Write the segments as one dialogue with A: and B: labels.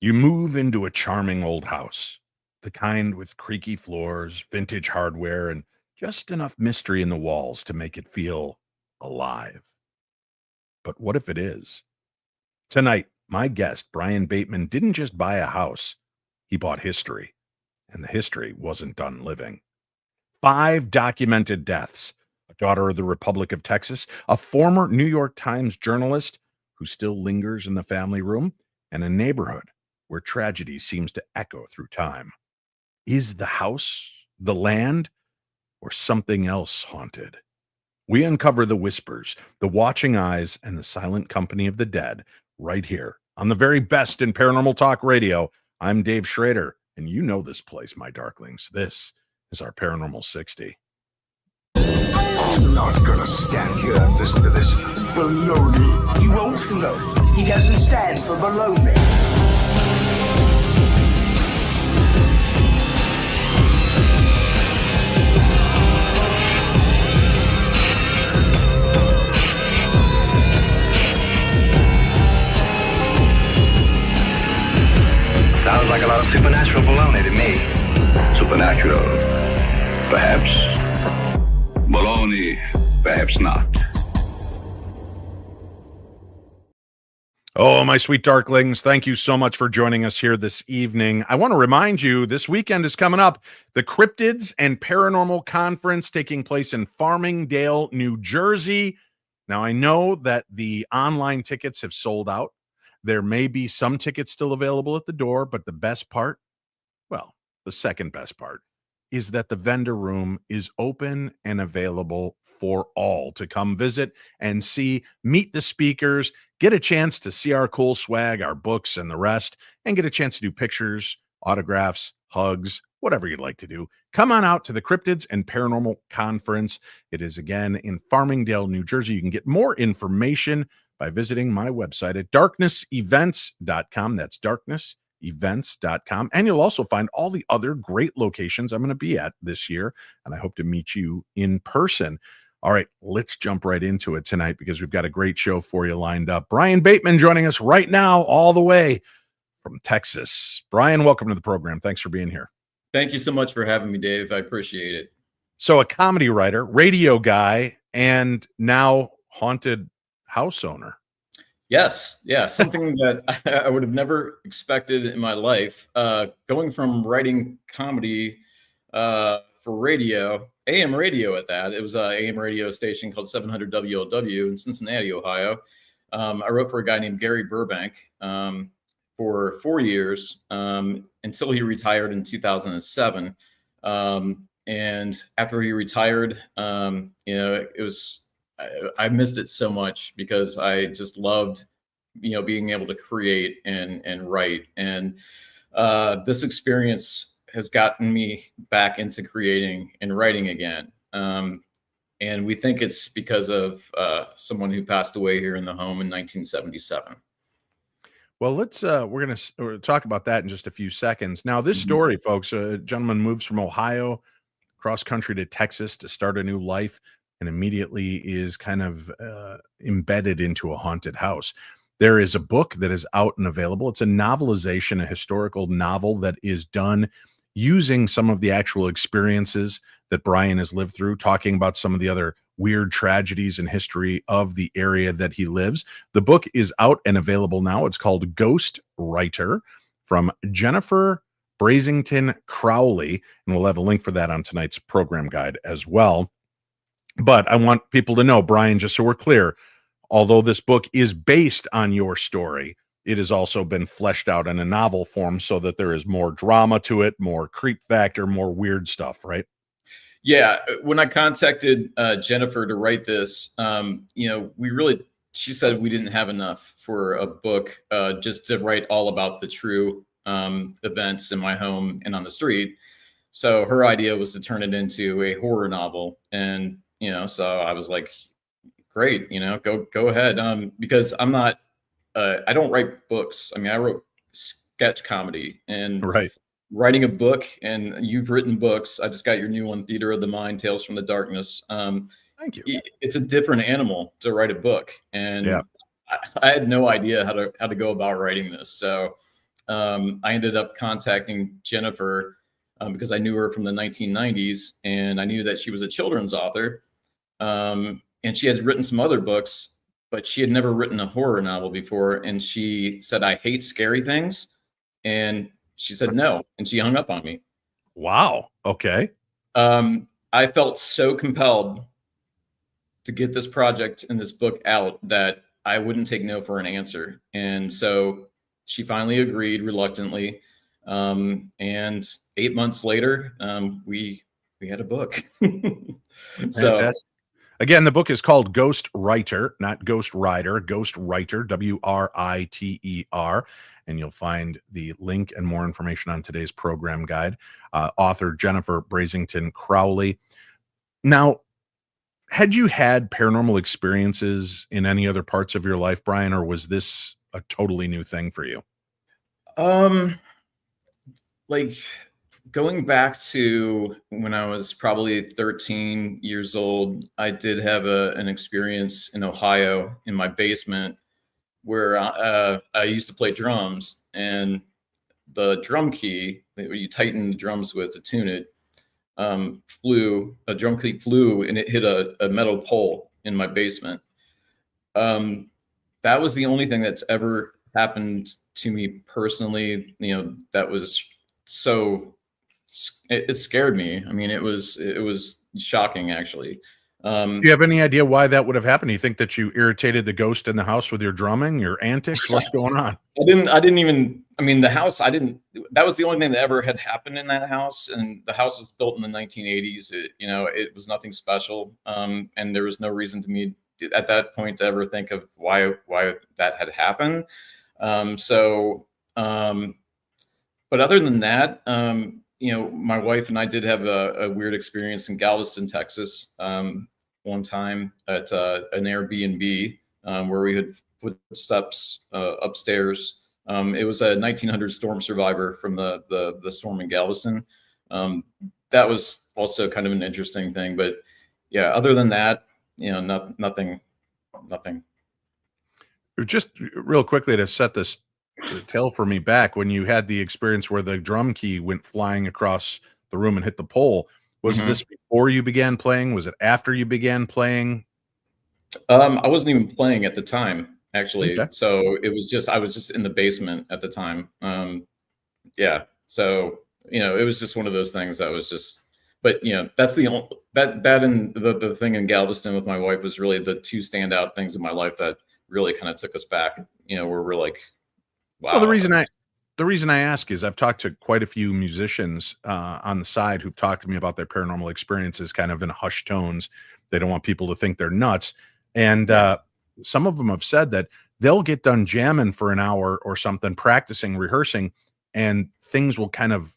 A: You move into a charming old house, the kind with creaky floors, vintage hardware, and just enough mystery in the walls to make it feel alive. But what if it is? Tonight, my guest, Brian Bateman, didn't just buy a house, he bought history, and the history wasn't done living. 5 documented deaths, a daughter of the Republic of Texas, a former New York Times journalist who still lingers in the family room, and a neighborhood where tragedy seems to echo through time. Is the house, the land, or something else haunted? We uncover the whispers, the watching eyes, and the silent company of the dead right here on the very best in paranormal talk radio. I'm Dave Schrader, and you know this place, my darklings. This is our Paranormal 60.
B: I'm not gonna stand here and listen to this baloney.
C: He won't float. He doesn't stand for baloney.
D: Sounds like a lot of supernatural baloney to me.
B: Supernatural, perhaps. Baloney, perhaps not.
A: Oh, my sweet darklings, thank you so much for joining us here this evening. I want to remind you, this weekend is coming up, the Cryptids and Paranormal Conference taking place in Farmingdale, New Jersey. Now, I know that the online tickets have sold out. There may be some tickets still available at the door, but the best part, well, the second best part, is that the vendor room is open and available for all to come visit and see, meet the speakers, get a chance to see our cool swag, our books, and the rest, and get a chance to do pictures, autographs, hugs, whatever you'd like to do. Come on out to the Cryptids and Paranormal Conference. It is again in Farmingdale, New Jersey. You can get more information by visiting my website at darknessevents.com. That's darknessevents.com. And you'll also find all the other great locations I'm going to be at this year. And I hope to meet you in person. All right, let's jump right into it tonight because we've got a great show for you lined up. Brian Bateman joining us right now, all the way from Texas. Brian, welcome to the program. Thanks for being here.
E: Thank you so much for having me, Dave. I appreciate it.
A: So a comedy writer, radio guy, and now haunted house owner.
E: Yes. Yeah. Something that I would have never expected in my life. Going from writing comedy for radio, AM radio at that. It was an AM radio station called 700 WLW in Cincinnati, Ohio. I wrote for a guy named Gary Burbank for 4 years until he retired in 2007. And after he retired, it was, I missed it so much because I just loved, being able to create and write. And this experience has gotten me back into creating and writing again. And we think it's because of someone who passed away here in the home in 1977.
A: Well, we're going to talk about that in just a few seconds. Now, this story, folks, a gentleman moves from Ohio cross country to Texas to start a new life and immediately is kind of embedded into a haunted house. There is a book that is out and available. It's a novelization, a historical novel that is done using some of the actual experiences that Brian has lived through, talking about some of the other weird tragedies in history of the area that he lives. The book is out and available now. It's called Ghost Writer from Jennifer Brasington Crowley, and we'll have a link for that on tonight's program guide as well. But I want people to know, Brian, just so we're clear, although this book is based on your story, it has also been fleshed out in a novel form so that there is more drama to it, more creep factor, more weird stuff, right?
E: Yeah. When I contacted Jennifer to write this, she said we didn't have enough for a book just to write all about the true events in my home and on the street. So her idea was to turn it into a horror novel. And, so I was like, great, go ahead. Because I'm not, I don't write books. I mean, I wrote sketch comedy and writing a book, and you've written books. I just got your new one, Theater of the Mind, Tales from the Darkness.
A: Thank you.
E: It's a different animal to write a book. And I had no idea how to go about writing this. So I ended up contacting Jennifer because I knew her from the 1990s, and I knew that she was a children's author. And she had written some other books, but she had never written a horror novel before. And she said, "I hate scary things." And she said, "No." And she hung up on me.
A: Wow. Okay.
E: I felt so compelled to get this project and this book out that I wouldn't take no for an answer. And so she finally agreed reluctantly. And 8 months later, we had a book. So
A: Fantastic. Again, the book is called Ghost Writer, not Ghost Rider, Ghost Writer, WRITER. And you'll find the link and more information on today's program guide. Author Jennifer Brasington Crowley. Now, had you had paranormal experiences in any other parts of your life, Brian, or was this a totally new thing for you?
E: Like going back to when I was probably 13 years old, I did have an experience in Ohio in my basement where I used to play drums, and the drum key that you tighten the drums with to tune it a drum key flew, and it hit a metal pole in my basement. That was the only thing that's ever happened to me personally, that was so, it scared me. I mean, it was shocking, actually.
A: Do you have any idea why that would have happened? Do you think that you irritated the ghost in the house with your drumming, your antics? What's going on?
E: I didn't even, I mean, the house, that was the only thing that ever had happened in that house. And the house was built in the 1980s. It was nothing special. And there was no reason to me at that point to ever think of why that had happened. But other than that, my wife and I did have a weird experience in Galveston, Texas, one time at an Airbnb where we had footsteps upstairs. It was a 1900 storm survivor from the storm in Galveston. That was also kind of an interesting thing, but yeah, other than that, nothing.
A: Just real quickly to set this tale for me back, when you had the experience where the drum key went flying across the room and hit the pole, was this before you began playing? Was it after you began playing?
E: I wasn't even playing at the time, actually.
A: Okay.
E: So it was I was just in the basement at the time. Yeah. So, it was just one of those things that was just, but that's the only, that and the thing in Galveston with my wife was really the two standout things in my life that really kind of took us back, where we're like, wow.
A: Well, the reason I ask is I've talked to quite a few musicians on the side who've talked to me about their paranormal experiences kind of in hushed tones. They don't want people to think they're nuts. And some of them have said that they'll get done jamming for an hour or something, practicing, rehearsing, and things will kind of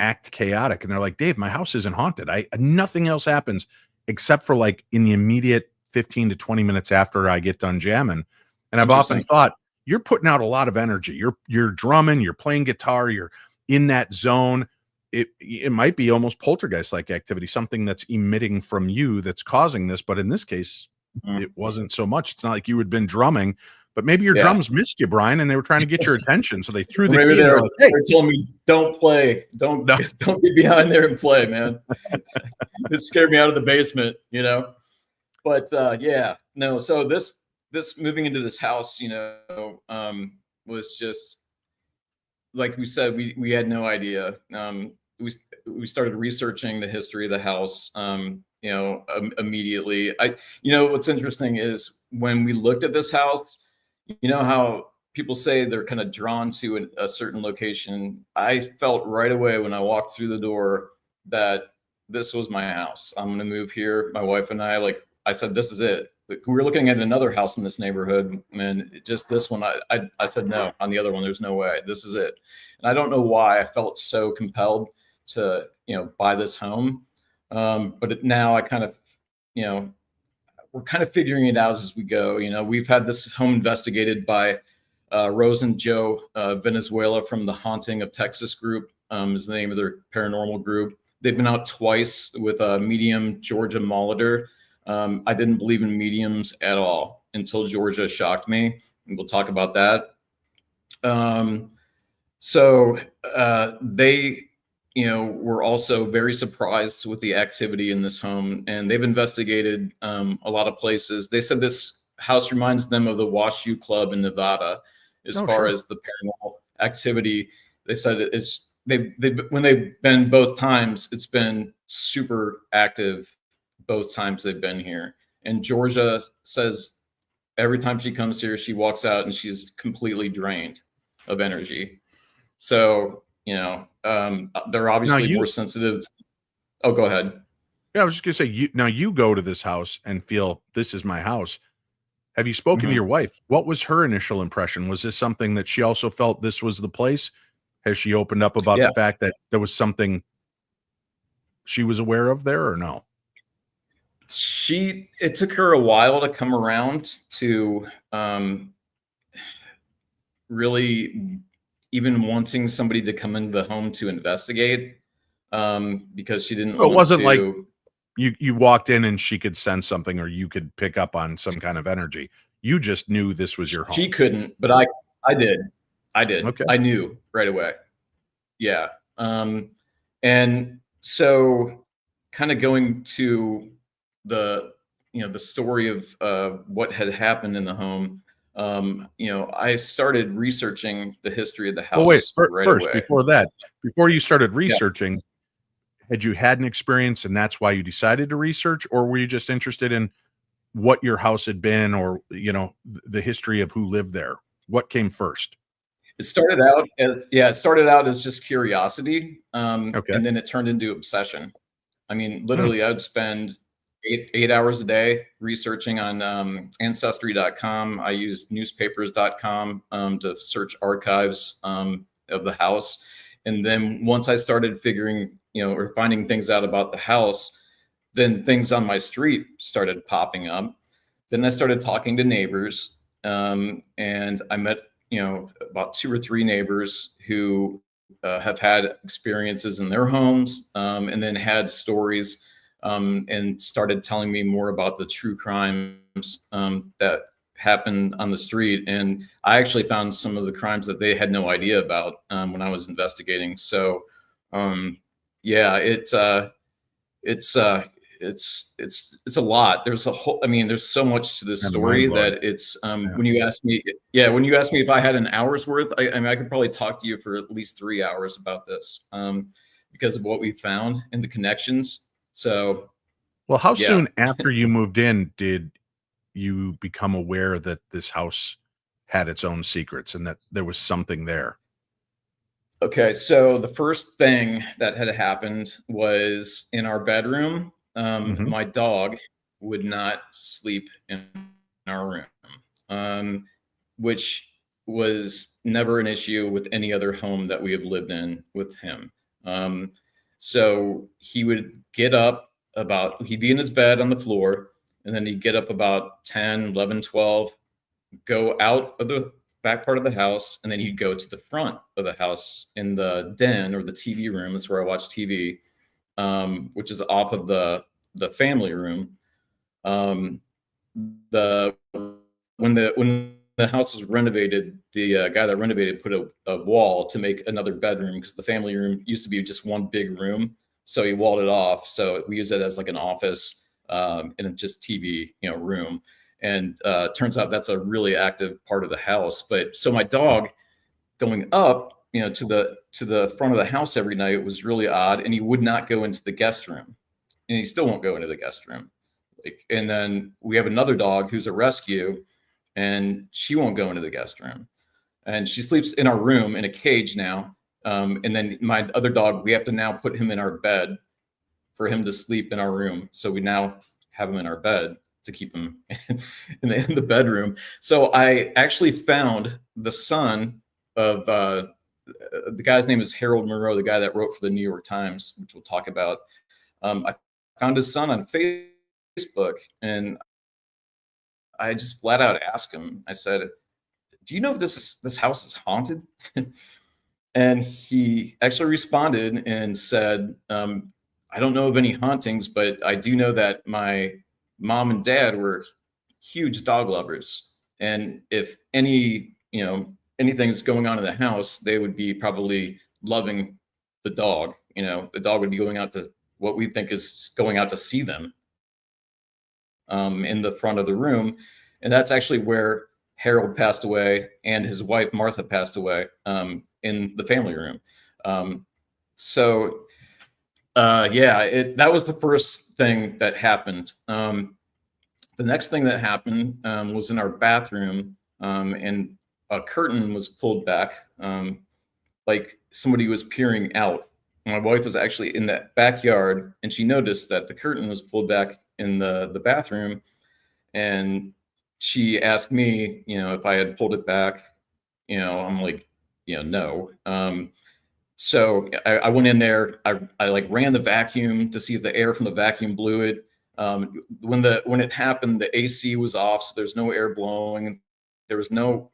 A: act chaotic. And they're like, "Dave, my house isn't haunted. Nothing else happens except for like in the immediate 15 to 20 minutes after I get done jamming." And I've often thought, you're putting out a lot of energy. You're drumming, you're playing guitar, you're in that zone. It might be almost poltergeist-like activity, something that's emitting from you that's causing this. But in this case, it wasn't so much. It's not like you had been drumming, but maybe your drums missed you, Brian, and they were trying to get your attention. So they threw the key.
E: They were telling me, "Don't play. Don't get behind there and play, man." It scared me out of the basement, But no. So this moving into this house, was just like we said, we had no idea. We started researching the history of the house, immediately. What's interesting is when we looked at this house, how people say they're kind of drawn to a certain location. I felt right away when I walked through the door that this was my house. I'm going to move here. My wife and I said, this is it. We were looking at another house in this neighborhood, and just this one, I said, no, on the other one, there's no way. This is it. And I don't know why I felt so compelled to, buy this home. But now I kind of, we're kind of figuring it out as we go. We've had this home investigated by Rose and Joe Venezuela from the Haunting of Texas group, is the name of their paranormal group. They've been out twice with medium Georgia Molitor. I didn't believe in mediums at all until Georgia shocked me, and we'll talk about that. So they, were also very surprised with the activity in this home, and they've investigated a lot of places. They said this house reminds them of the Washoe Club in Nevada, as
A: Oh,
E: far
A: sure.
E: as the paranormal activity. They said it's they when they've been both times, it's been super active both times they've been here. And Georgia says every time she comes here, she walks out and she's completely drained of energy. So, they're
A: Now
E: obviously more
A: you
E: sensitive. Oh, go ahead.
A: Yeah, I was just gonna say, you go to this house and feel this is my house. Have you spoken to
E: Mhm.
A: your wife? What was her initial impression? Was this something that she also felt this was the place? Has she opened up about
E: Yeah.
A: the fact that there was something she was aware of there or no?
E: It took her a while to come around to really even wanting somebody to come into the home to investigate, because she didn't
A: So it
E: want
A: wasn't like
E: to.
A: you walked in and she could sense something or you could pick up on some kind of energy. You just knew this was your
E: She
A: home.
E: couldn't, but I did. I did.
A: Okay.
E: I knew right away. Yeah. And so kind of going to the, the story of what had happened in the home, I started researching the history of the
A: Well, wait,
E: house right
A: first,
E: away.
A: before that, before you started
E: Yeah.
A: researching, had you had an experience and that's why you decided to research, or were you just interested in what your house had been or, the history of who lived there? What came first?
E: It started out as just curiosity,
A: Okay.
E: and then it turned into obsession. I mean,
A: Hmm.
E: literally, I would spend 8 hours a day researching on ancestry.com. I used newspapers.com to search archives of the house. And then once I started figuring, or finding things out about the house, then things on my street started popping up. Then I started talking to neighbors, and I met, about 2 or 3 neighbors who have had experiences in their homes, and then had stories, and started telling me more about the true crimes that happened on the street. And I actually found some of the crimes that they had no idea about when I was investigating. So, yeah, it's it's a lot. There's a whole, I mean, there's so much to this
A: Kind of mind
E: story
A: blowing.
E: that it's
A: Yeah.
E: when you ask me, yeah, when you ask me if I had an hour's worth, I mean, I could probably talk to you for at least 3 hours about this, because of what we found and the connections. So
A: Well, how
E: yeah.
A: soon after you moved in did you become aware that this house had its own secrets and that there was something there?
E: Okay, so the first thing that had happened was in our bedroom.
A: Mhm.
E: My dog would not sleep in our room, um, which was never an issue with any other home that we have lived in with him. Um, so he would get up he'd be in his bed on the floor, and then he'd get up about 10, 11, 12, go out of the back part of the house, and then he'd go to the front of the house in the den or the TV room. That's where I watch TV, which is off of the family room. Um, the when the house was renovated, the guy that renovated put a wall to make another bedroom because the family room used to be just one big room. So he walled it off. So we use it as like an office, and just TV, room. And turns out that's a really active part of the house. But so my dog going up, to the front of the house every night was really odd, and he would not go into the guest room, and he still won't go into the guest room. Like, and then we have another dog who's a rescue, and she won't go into the guest room, and she sleeps in our room in a cage now. And then my other dog, we have to now put him in our bed for him to sleep in our room. So we now have him in our bed to keep him in the bedroom. So I actually found the son of the guy's name is Harold Monroe, the guy that wrote for the New York Times, which we'll talk about. I found his son on Facebook, and I just flat out asked him. I said, "Do you know if this house is haunted?" And he actually responded and said, "I don't know of any hauntings, but I do know that my mom and dad were huge dog lovers, and if any anything that's going on in the house, they would be probably loving the dog. The dog would be going out to what we think is going out to see them in the front of the room. And that's actually where Harold passed away and his wife Martha passed away, in the family room. That was the first thing that happened. The next thing that happened was in our bathroom, and a curtain was pulled back, like somebody was peering out. My wife was actually in that backyard, and she noticed that the curtain was pulled back in the bathroom, and she asked me, if I had pulled it back. I'm like, no. So I went in there. I like ran the vacuum to see if the air from the vacuum blew it. When it happened, the AC was off, so there's no air blowing. There was no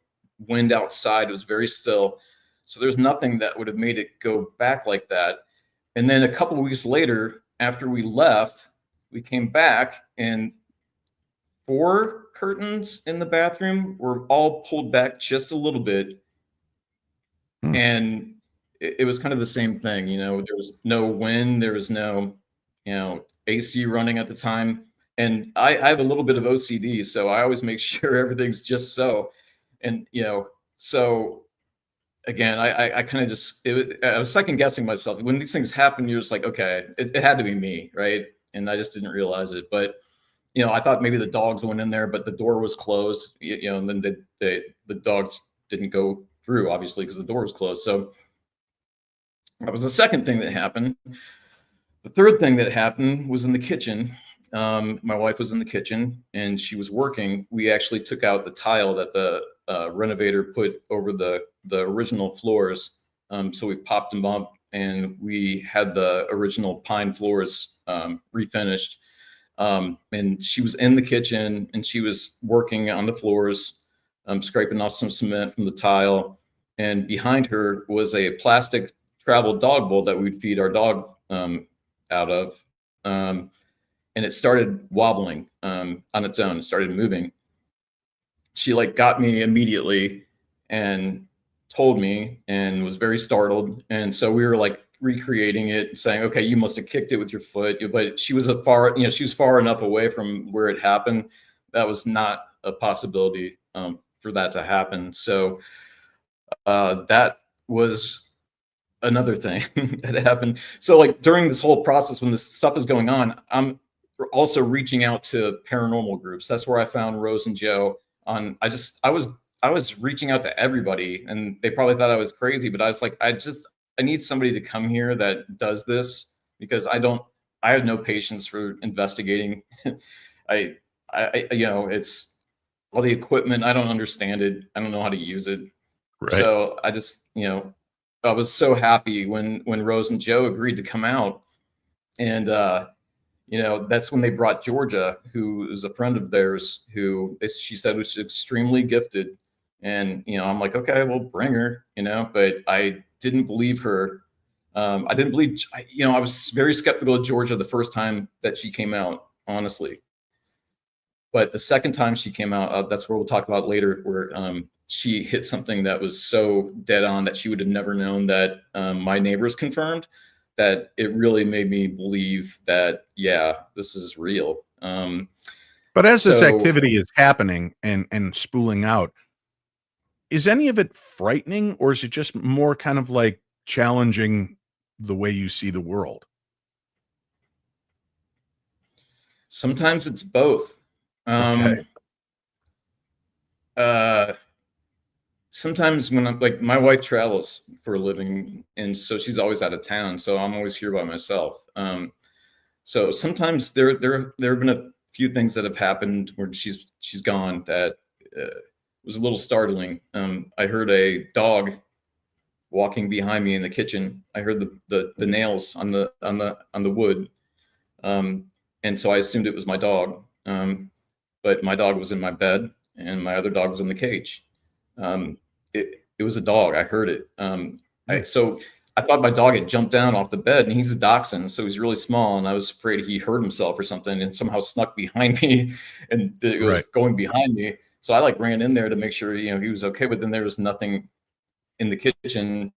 E: wind outside. It was very still. So there's nothing that would have made it go back like that. And then a couple of weeks later, after we left, we came back and 4 curtains in the bathroom were all pulled back just a little bit. And it was kind of the same thing. There was no wind. There was no, AC running at the time. And I have a little bit of OCD, so I always make sure everything's just so. And, so again, I kind of just, I was second guessing myself. When these things happen, you're just like, okay, it had to be me, right? And I just didn't realize it. But, I thought maybe the dogs went in there, but the door was closed, and then the dogs didn't go through, obviously, because the door was closed. So that was the second thing that happened. The third thing that happened was in the kitchen. My wife was in the kitchen and she was working. We actually took out the tile that the renovator put over the original floors. So we popped them up and we had the original pine floors refinished. And she was in the kitchen and she was working on the floors, scraping off some cement from the tile. And behind her was a plastic travel dog bowl that we'd feed our dog out of. And it started wobbling on its own. It started moving. She got me immediately and told me and was very startled. And so we were recreating it, saying, okay, you must have kicked it with your foot. But she was she was far enough away from where it happened. That was not a possibility for that to happen. So that was another thing that happened. So during this whole process, when this stuff is going on, I'm also reaching out to paranormal groups. That's where I found Rose and Joe on. I was reaching out to everybody and they probably thought I was crazy, but I was like, I need somebody to come here that does this, because I have no patience for investigating. It's all the equipment. I don't understand it. I don't know how to use it. Right. So I just, I was so happy when Rose and Joe agreed to come out. And, that's when they brought Georgia, who is a friend of theirs, who she said was extremely gifted. And, I'm like, okay, well, bring her, but I didn't believe her. I was very skeptical of Georgia the first time that she came out, honestly. But the second time she came out, that's where we'll talk about later, where she hit something that was so dead on that she would have never known, that my neighbors confirmed, that it really made me believe that, yeah, this is real.
A: But as this activity is happening and spooling out, is any of it frightening, or is it just more kind of challenging the way you see the world?
E: Sometimes it's both.
A: Okay.
E: Sometimes when I'm my wife travels for a living, and so she's always out of town, so I'm always here by myself. So sometimes there have been a few things that have happened where she's gone that was a little startling. I heard a dog walking behind me in the kitchen. I heard the nails on the wood, and so I assumed it was my dog. But my dog was in my bed, and my other dog was in the cage. It was a dog. I heard it. So I thought my dog had jumped down off the bed, and he's a dachshund, so he's really small, and I was afraid he hurt himself or something and somehow snuck behind me, and it was going behind me. So I like ran in there to make sure, he was okay, but then there was nothing in the kitchen.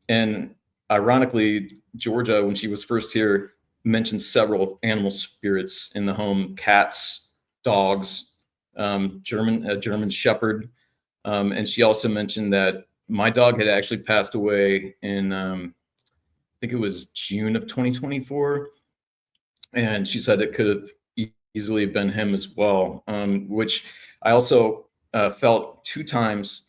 E: And ironically, Georgia, when she was first here, mentioned several animal spirits in the home: cats, dogs, German Shepherd. And she also mentioned that my dog had actually passed away in, I think it was June of 2024. And she said it could have easily been him as well, which I also felt 2 times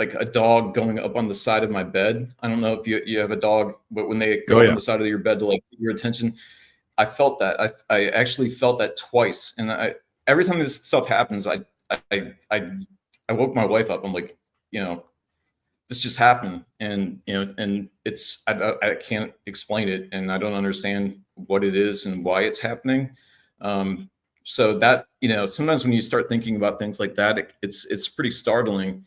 E: like a dog going up on the side of my bed. I don't know if you have a dog, but when they go on the side of your bed to like get your attention, I felt that. I actually felt that twice. And every time this stuff happens, I woke my wife up. I'm like, this just happened. And, and it's, I can't explain it, and I don't understand what it is and why it's happening. So that, sometimes when you start thinking about things like that, it's pretty startling.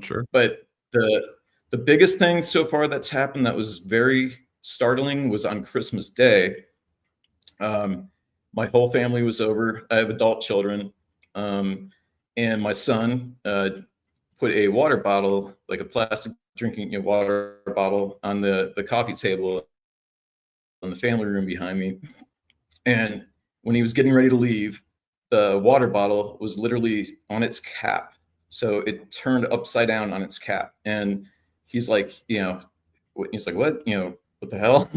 A: Sure.
E: But the biggest thing so far that's happened that was very startling was on Christmas Day. My whole family was over. I have adult children. And my son put a water bottle, like a plastic drinking water bottle, on the coffee table in the family room behind me. And when he was getting ready to leave, the water bottle was literally on its cap. So it turned upside down on its cap. And he's like, he's like, what, what the hell?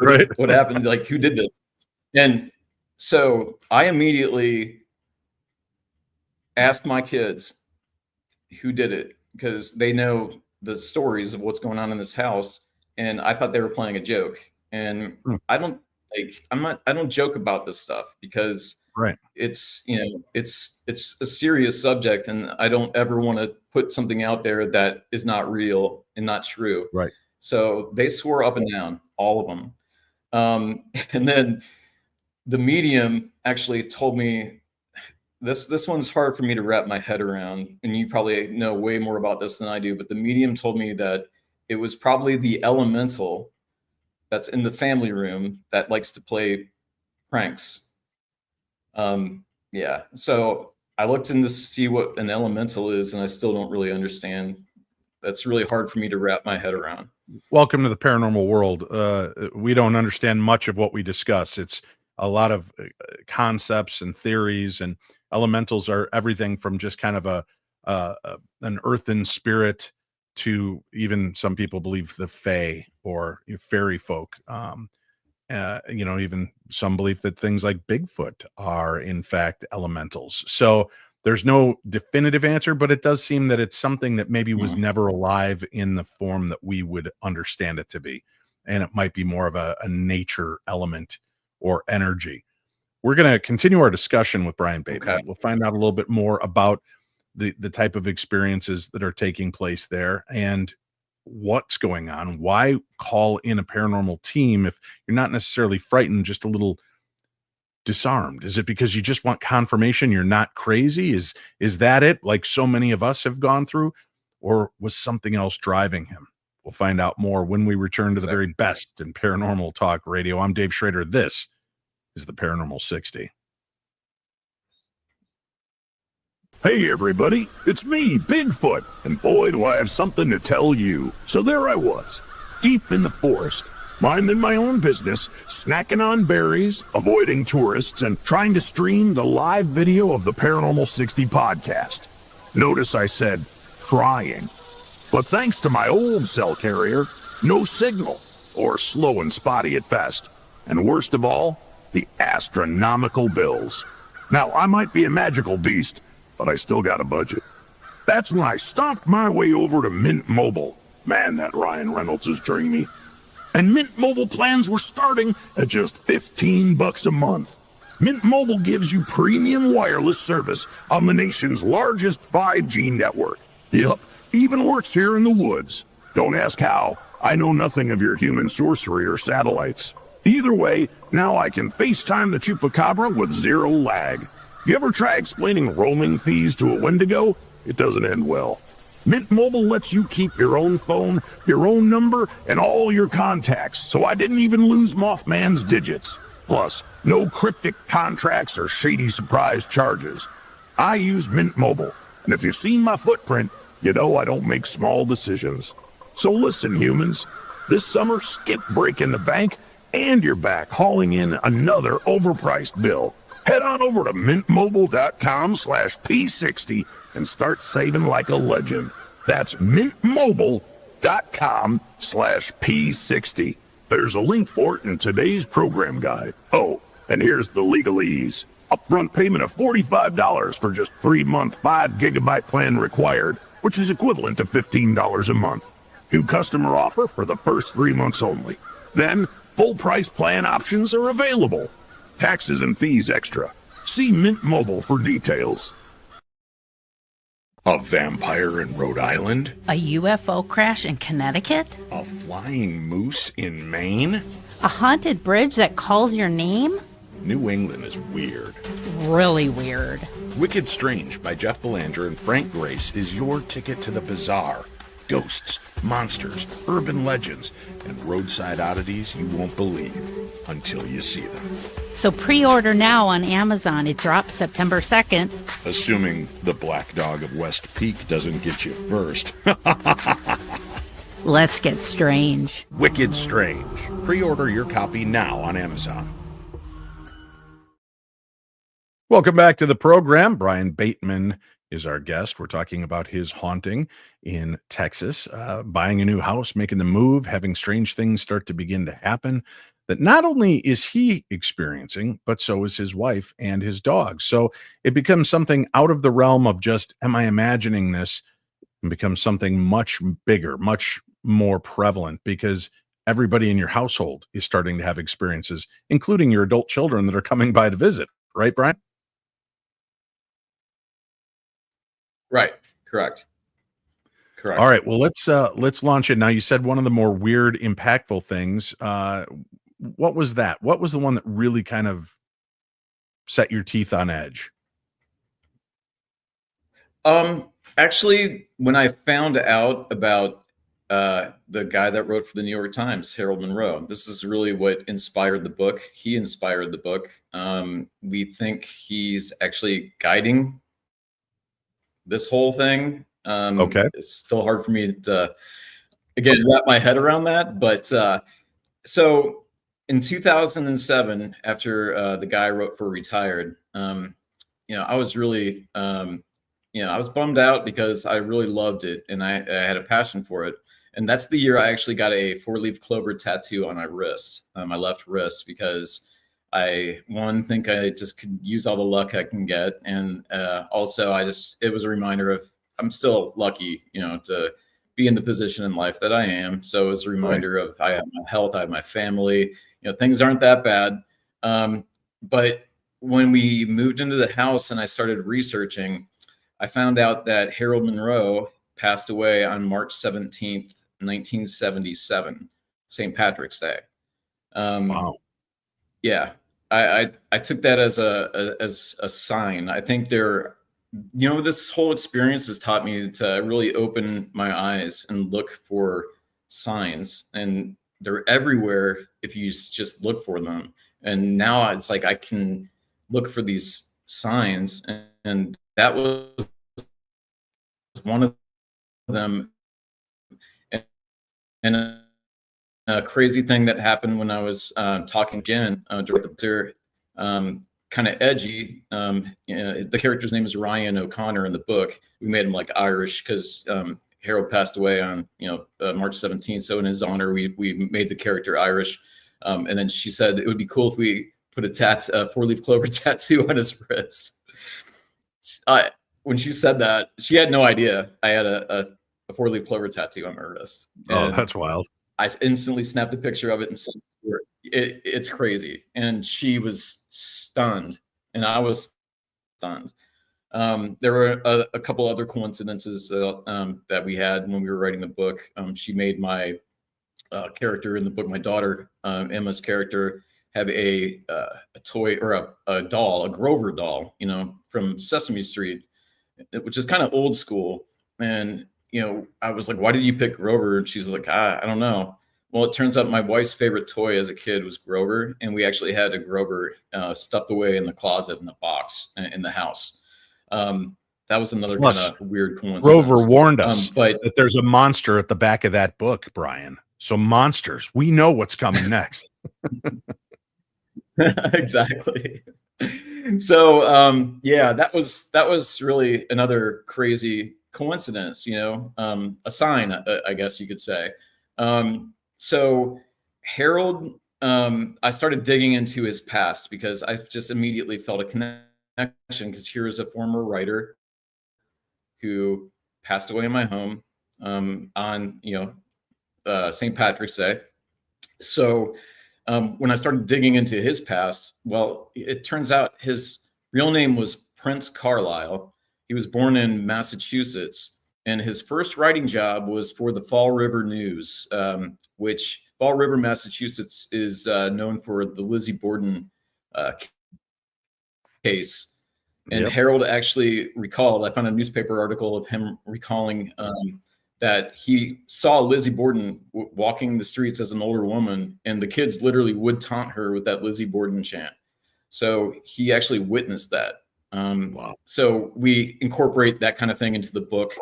A: Right.
E: What happened? Like, who did this? And so I immediately asked my kids who did it, because they know the stories of what's going on in this house. And I thought they were playing a joke. And I don't joke about this stuff, because it's, it's a serious subject, and I don't ever want to put something out there that is not real and not true.
A: Right.
E: So they swore up and down, all of them. And then the medium actually told me, this one's hard for me to wrap my head around, and you probably know way more about this than I do, but the medium told me that it was probably the elemental that's in the family room that likes to play pranks. Yeah. So I looked in to see what an elemental is, and I still don't really understand. That's really hard for me to wrap my head around.
A: Welcome to the paranormal world. We don't understand much of what we discuss. It's a lot of concepts and theories, and elementals are everything from just kind of an earthen spirit to even some people believe the fae or fairy folk. Even some believe that things like Bigfoot are in fact elementals. So there's no definitive answer, but it does seem that it's something that maybe was never alive in the form that we would understand it to be. And it might be more of a nature element or energy. We're going to continue our discussion with Brian Bateman. Okay. We'll find out a little bit more about the type of experiences that are taking place there and what's going on. Why call in a paranormal team if you're not necessarily frightened, just a little disarmed? Is it because you just want confirmation you're not crazy? Is that it, like so many of us have gone through? Or was something else driving him? We'll find out more when we return to the very best in paranormal talk radio. I'm Dave Schrader. This is the Paranormal 60.
F: Hey everybody, it's me, Bigfoot, and boy do I have something to tell you. So there I was, deep in the forest, minding my own business, snacking on berries, avoiding tourists, and trying to stream the live video of the Paranormal 60 podcast. Notice I said trying. But thanks to my old cell carrier, no signal, or slow and spotty at best. And worst of all, the astronomical bills. Now, I might be a magical beast, but I still got a budget. That's when I stomped my way over to Mint Mobile. Man, that Ryan Reynolds is during me. And Mint Mobile plans were starting at just $15 a month. Mint Mobile gives you premium wireless service on the nation's largest 5G network. Yup, even works here in the woods. Don't ask how. I know nothing of your human sorcery or satellites. Either way, now I can FaceTime the Chupacabra with zero lag. You ever try explaining roaming fees to a Wendigo? It doesn't end well. Mint Mobile lets you keep your own phone, your own number, and all your contacts, so I didn't even lose Mothman's digits. Plus, no cryptic contracts or shady surprise charges. I use Mint Mobile, and if you've seen my footprint, you know I don't make small decisions. So listen, humans, this summer, skip breaking the bank, and you're back hauling in another overpriced bill. Head on over to mintmobile.com/P60 and start saving like a legend. That's mintmobile.com/P60. There's a link for it in today's program guide. Oh, and here's the legalese. Upfront payment of $45 for just 3-month 5-gigabyte plan required, which is equivalent to $15 a month. New customer offer for the first 3 months only. Then, full price plan options are available. Taxes and fees extra. See Mint Mobile for details.
A: A vampire in Rhode Island?
G: A UFO crash in Connecticut?
A: A flying moose in Maine?
G: A haunted bridge that calls your name?
A: New England is weird.
G: Really weird.
A: Wicked Strange by Jeff Belanger and Frank Grace is your ticket to the bizarre. Ghosts, monsters, urban legends, and roadside oddities you won't believe until you see them.
G: So pre-order now on Amazon. It drops September 2nd.
A: Assuming the Black Dog of West Peak doesn't get you first.
G: Let's get strange.
A: Wicked Strange. Pre-order your copy now on Amazon. Welcome back to the program. Brian Bateman is our guest. We're talking about his haunting in Texas, buying a new house, making the move, having strange things start to begin to happen that not only is he experiencing, but so is his wife and his dog. So it becomes something out of the realm of just, am I imagining this? And becomes something much bigger, much more prevalent, because everybody in your household is starting to have experiences, including your adult children that are coming by to visit. Right, Brian?
E: Right. Correct.
A: All right. Well, let's launch it now. You said one of the more weird, impactful things. What was that? What was the one that really kind of set your teeth on edge?
E: Actually, when I found out about the guy that wrote for the New York Times, Harold Monroe, this is really what inspired the book. He inspired the book. We think he's actually guiding this whole thing.
A: Okay.
E: It's still hard for me to, again, wrap my head around that. But so in 2007, after the guy I wrote for retired, I was really, I was bummed out because I really loved it and I had a passion for it. And that's the year I actually got a 4-leaf clover tattoo on my wrist, my left wrist, because I think I just could use all the luck I can get. And also it was a reminder of, I'm still lucky, to be in the position in life that I am. So it was a reminder of, I have my health, I have my family, things aren't that bad. But when we moved into the house and I started researching, I found out that Harold Monroe passed away on March 17th, 1977, St. Patrick's Day.
A: Wow.
E: Yeah, I took that as a sign. I think this whole experience has taught me to really open my eyes and look for signs, and they're everywhere if you just look for them. And now it's like I can look for these signs, and that was one of them. And a crazy thing that happened when I was talking again director, kind of edgy. The character's name is Ryan O'Connor in the book. We made him like Irish because Harold passed away on March 17th. So in his honor, we made the character Irish. And then she said it would be cool if we put a 4-leaf clover tattoo on his wrist. When she said that, she had no idea I had a 4-leaf clover tattoo on my wrist.
A: Oh, that's wild.
E: I instantly snapped a picture of it and sent it to her. It's crazy. And she was stunned, and I was stunned. There were a couple other coincidences that we had when we were writing the book. She made my character in the book, my daughter, Emma's character, have a toy or a doll, a Grover doll, from Sesame Street, which is kind of old school. And I was like, why did you pick Grover? And she's like, I don't know. Well, it turns out my wife's favorite toy as a kid was Grover. And we actually had a Grover stuffed away in the closet in a box in the house. That was another kind
A: Plus,
E: of weird coincidence.
A: Rover warned us
E: but
A: that there's a monster at the back of that book, Brian. So monsters, we know what's coming next.
E: exactly. So yeah, that was really another crazy coincidence, a sign, I guess you could say. So Harold, I started digging into his past because I just immediately felt a connection, because here's a former writer who passed away in my home on St. Patrick's Day. So when I started digging into his past, well, it turns out his real name was Prince Carlisle. He was born in Massachusetts, and his first writing job was for the Fall River News, which Fall River, Massachusetts is known for the Lizzie Borden case. And
A: Yep.
E: Harold actually recalled, I found a newspaper article of him recalling that he saw Lizzie Borden walking the streets as an older woman, and the kids literally would taunt her with that Lizzie Borden chant. So he actually witnessed that.
A: Wow.
E: So we incorporate that kind of thing into the book.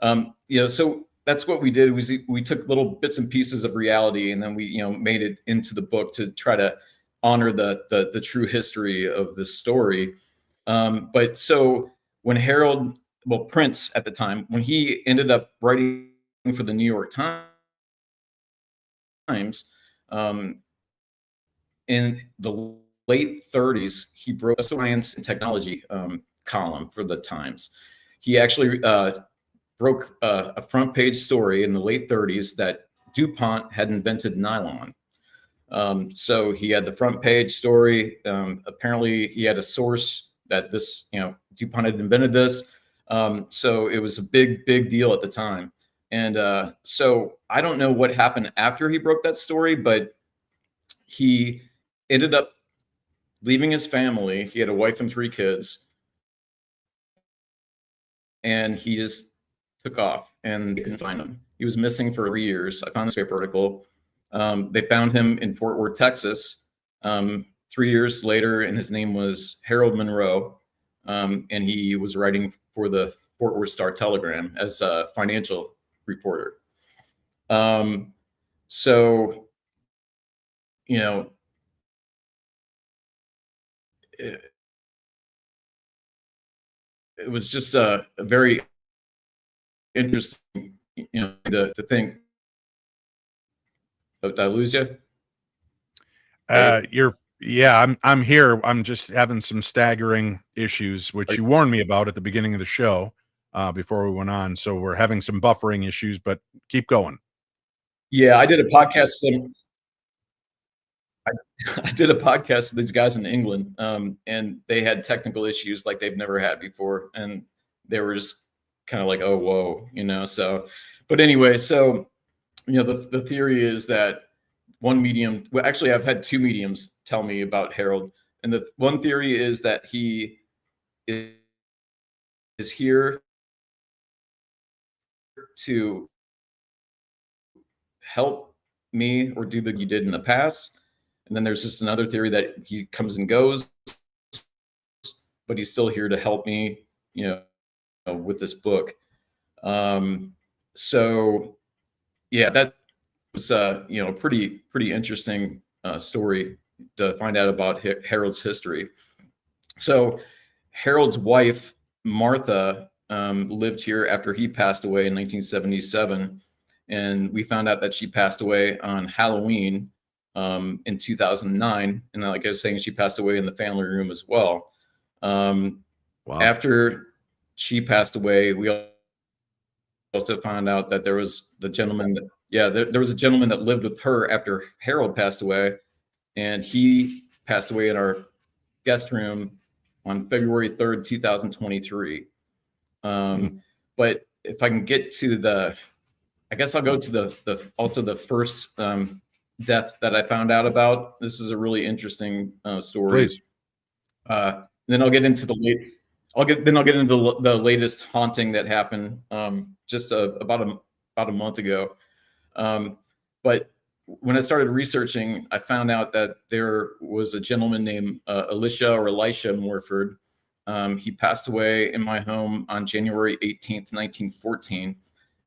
E: So that's what we did. We took little bits and pieces of reality, and then we made it into the book to try to honor the true history of this story. But so when Prince at the time, when he ended up writing for the New York Times, in the late 30s, he broke a science and technology column for the Times. He actually broke a front page story in the late 30s that DuPont had invented nylon. So he had the front page story. Apparently, he had a source that this, DuPont had invented this. So it was a big deal at the time. And so I don't know what happened after he broke that story, but he ended up leaving his family. He had a wife and 3 kids, and he just took off, and they couldn't find him. He was missing for 3 years. I found this paper article. They found him in Fort Worth, Texas, 3 years later, and his name was Harold Monroe. And he was writing for the Fort Worth Star-Telegram as a financial reporter. So, it was just a very interesting, to think. Oh, did I lose you?
A: I'm here. I'm just having some staggering issues, which you warned me about at the beginning of the show before we went on. So we're having some buffering issues, but keep going.
E: Yeah, I did a podcast. I did a podcast with these guys in England, and they had technical issues like they've never had before, and they were just kind of like, "Oh, whoa," So, but anyway, so the theory is that one medium. Well, actually, I've had 2 mediums tell me about Harold, and the one theory is that he is here to help me or do what you did in the past. And then there's just another theory that he comes and goes, but he's still here to help me, with this book. So yeah, that was pretty interesting story to find out about Harold's history. So Harold's wife, Martha, lived here after he passed away in 1977. And we found out that she passed away on Halloween in 2009. And like I was saying, she passed away in the family room as well.
A: Wow.
E: After she passed away, we also found out that there was the gentleman there was a gentleman that lived with her after Harold passed away, and he passed away in our guest room on February 3rd, 2023. But if I can get to I guess I'll go to the first death that I found out about. This is a really interesting story.
A: Please.
E: Then I'll get into the latest haunting that happened just about a month ago. But when I started researching, I found out that there was a gentleman named Elisha Morford, He passed away in my home on January 18th, 1914.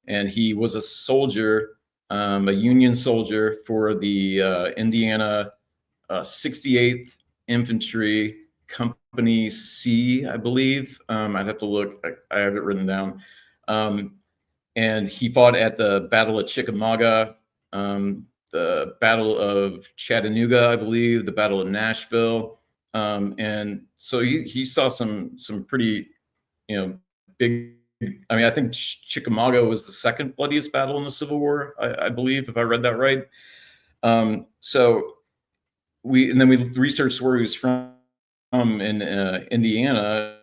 E: And he was a soldier, a Union soldier for the Indiana 68th Infantry Company C, I believe. I'd have to look. I have it written down. And he fought at the Battle of Chickamauga, the Battle of Chattanooga, I believe, the Battle of Nashville. And so he saw some pretty, big. I mean, I think Chickamauga was the second bloodiest battle in the Civil War, I believe, if I read that right. So we researched where he was from in Indiana,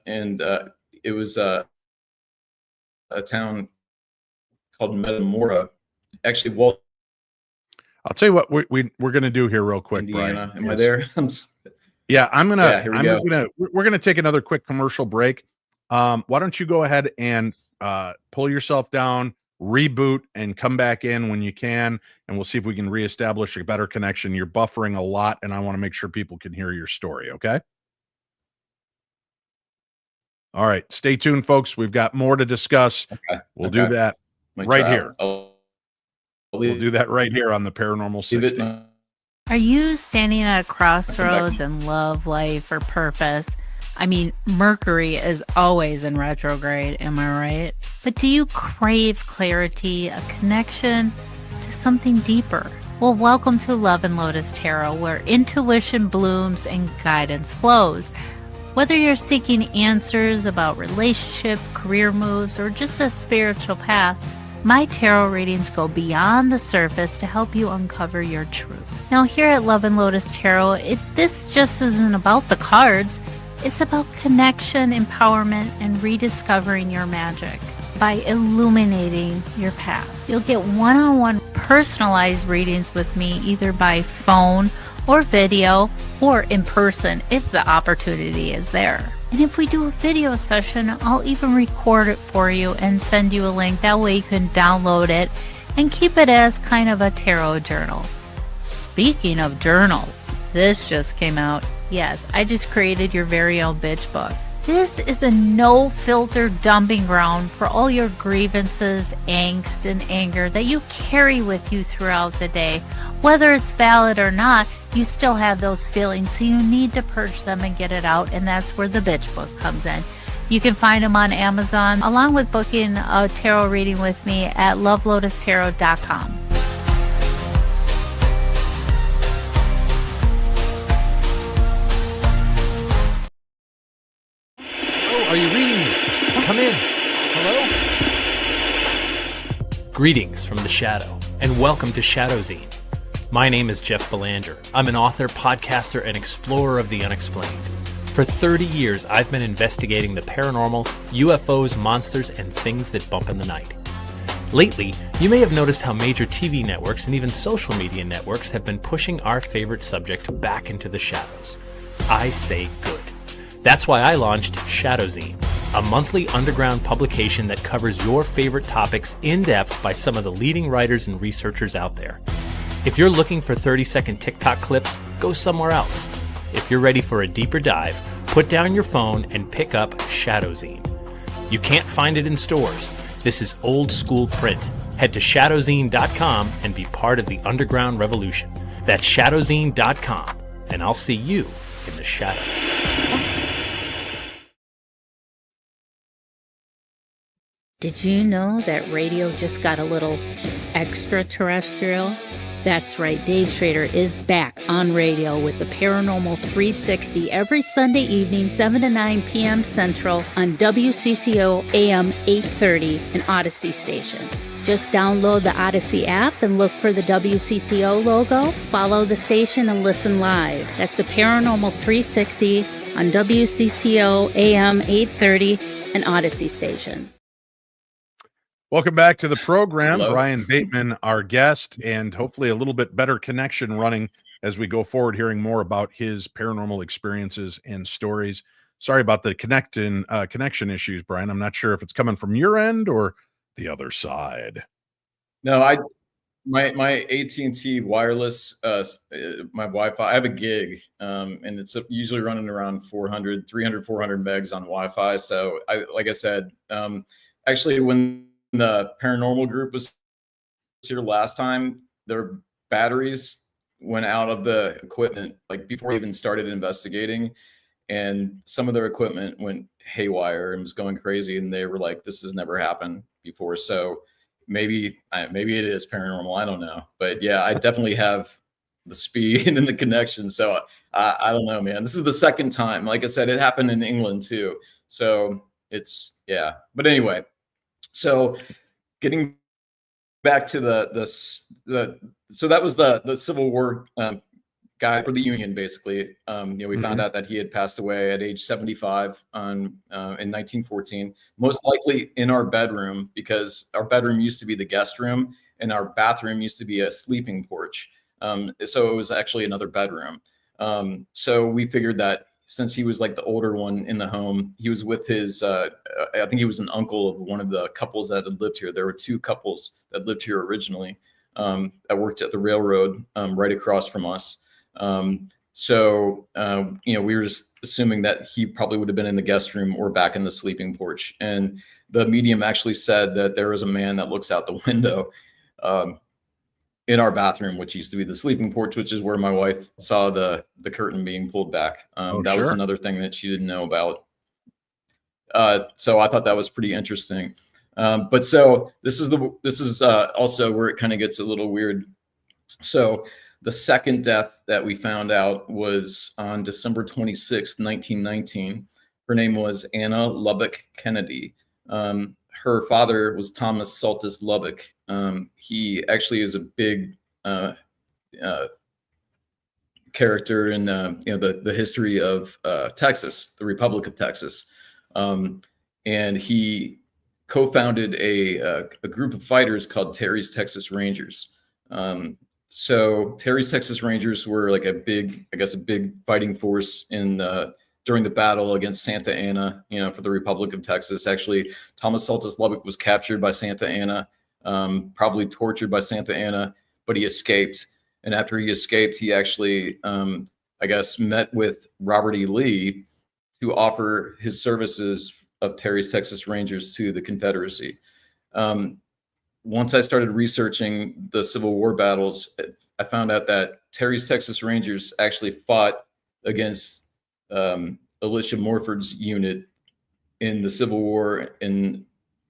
E: and it was a town called Metamora. Actually, Walt.
A: I'll tell you what we're going to do here real quick,
E: Indiana.
A: Brian.
E: Am I there?
A: Yeah, we're gonna take another quick commercial break. Why don't you go ahead and pull yourself down, reboot, and come back in when you can, and we'll see if we can reestablish a better connection. You're buffering a lot, and I want to make sure people can hear your story, okay? All right, stay tuned, folks. We've got more to discuss.
E: Okay.
A: We'll do that right here.
E: We'll
A: do that right here on the Paranormal 60.
G: Are you standing at a crossroads in love, life, or purpose? I mean, Mercury is always in retrograde, am I right? But do you crave clarity, a connection to something deeper? Well, welcome to Love and Lotus Tarot, where intuition blooms and guidance flows. Whether you're seeking answers about relationship, career moves, or just a spiritual path, my tarot readings go beyond the surface to help you uncover your truth. Now, here at Love and Lotus Tarot, this just isn't about the cards. It's about connection, empowerment, and rediscovering your magic by illuminating your path. You'll get one-on-one personalized readings with me, either by phone or video or in person if the opportunity is there. And if we do a video session, I'll even record it for you and send you a link. That way you can download it and keep it as kind of a tarot journal. Speaking of journals, this just came out. Yes, I just created your very own bitch book. This is a no-filter dumping ground for all your grievances, angst, and anger that you carry with you throughout the day. Whether it's valid or not, you still have those feelings, so you need to purge them and get it out, and that's where the bitch book comes in. You can find them on Amazon, along with booking a tarot reading with me at lovelotustarot.com.
H: Are you reading? Come in. Hello? Greetings from the Shadow, and welcome to Shadowzine. My name is Jeff Belanger. I'm an author, podcaster, and explorer of the unexplained. For 30 years, I've been investigating the paranormal, UFOs, monsters, and things that bump in the night. Lately, you may have noticed how major TV networks and even social media networks have been pushing our favorite subject back into the shadows. I say good. That's why I launched Shadowzine, a monthly underground publication that covers your favorite topics in depth by some of the leading writers and researchers out there. If you're looking for 30-second TikTok clips, go somewhere else. If you're ready for a deeper dive, put down your phone and pick up Shadowzine. You can't find it in stores. This is old school print. Head to shadowzine.com and be part of the underground revolution. That's shadowzine.com, and I'll see you in the shadow.
G: Did you know that radio just got a little extraterrestrial? That's right, Dave Schrader is back on radio with the Paranormal 360 every Sunday evening, 7 to 9 p.m. Central on WCCO AM 830, an Odyssey station. Just download the Odyssey app and look for the WCCO logo, follow the station, and listen live. That's the Paranormal 360 on WCCO AM 830, an Odyssey station.
A: Welcome back to the program.
E: Hello.
A: Brian Bateman, our guest, and hopefully a little bit better connection running as we go forward, hearing more about his paranormal experiences and stories. Sorry about the connection issues, Brian. I'm not sure if it's coming from your end or the other side.
E: No, my AT&T wireless, my Wi-Fi, I have a gig, and it's usually running around 400, 300, 400 megs on Wi-Fi. So like I said, actually when the paranormal group was here last time, their batteries went out of the equipment like before we even started investigating, and some of their equipment went haywire and was going crazy, and they were like, this has never happened before. So maybe it is paranormal, I don't know. But yeah, I definitely have the speed and the connection. So I don't know, man. This is the second time. Like I said, it happened in England too. So it's, yeah. But anyway, so getting back to the so that was the Civil War guy for the Union, basically. We found out that he had passed away at age 75 in 1914, most likely in our bedroom, because our bedroom used to be the guest room and our bathroom used to be a sleeping porch. So it was actually another bedroom. So we figured that since he was like the older one in the home, he was with his, I think he was an uncle of one of the couples that had lived here. There were two couples that lived here originally that worked at the railroad right across from us. So we were just assuming that he probably would have been in the guest room or back in the sleeping porch. And the medium actually said that there was a man that looks out the window in our bathroom, which used to be the sleeping porch, which is where my wife saw the curtain being pulled back. That was another thing that she didn't know about. So I thought that was pretty interesting. But so this is also where it kind of gets a little weird. So the second death that we found out was on December 26th, 1919. Her name was Anna Lubbock Kennedy. Her father was Thomas Saltus Lubbock. He actually is a big character in the history of Texas, the Republic of Texas, and he co-founded a group of fighters called Terry's Texas Rangers. So Terry's Texas Rangers were like a big fighting force in during the battle against Santa Anna, for the Republic of Texas. Actually, Thomas Saltus Lubbock was captured by Santa Anna, probably tortured by Santa Anna, but he escaped. And after he escaped, he actually, met with Robert E. Lee to offer his services of Terry's Texas Rangers to the Confederacy. Once I started researching the Civil War battles, I found out that Terry's Texas Rangers actually fought against Alicia Morford's unit in the Civil War in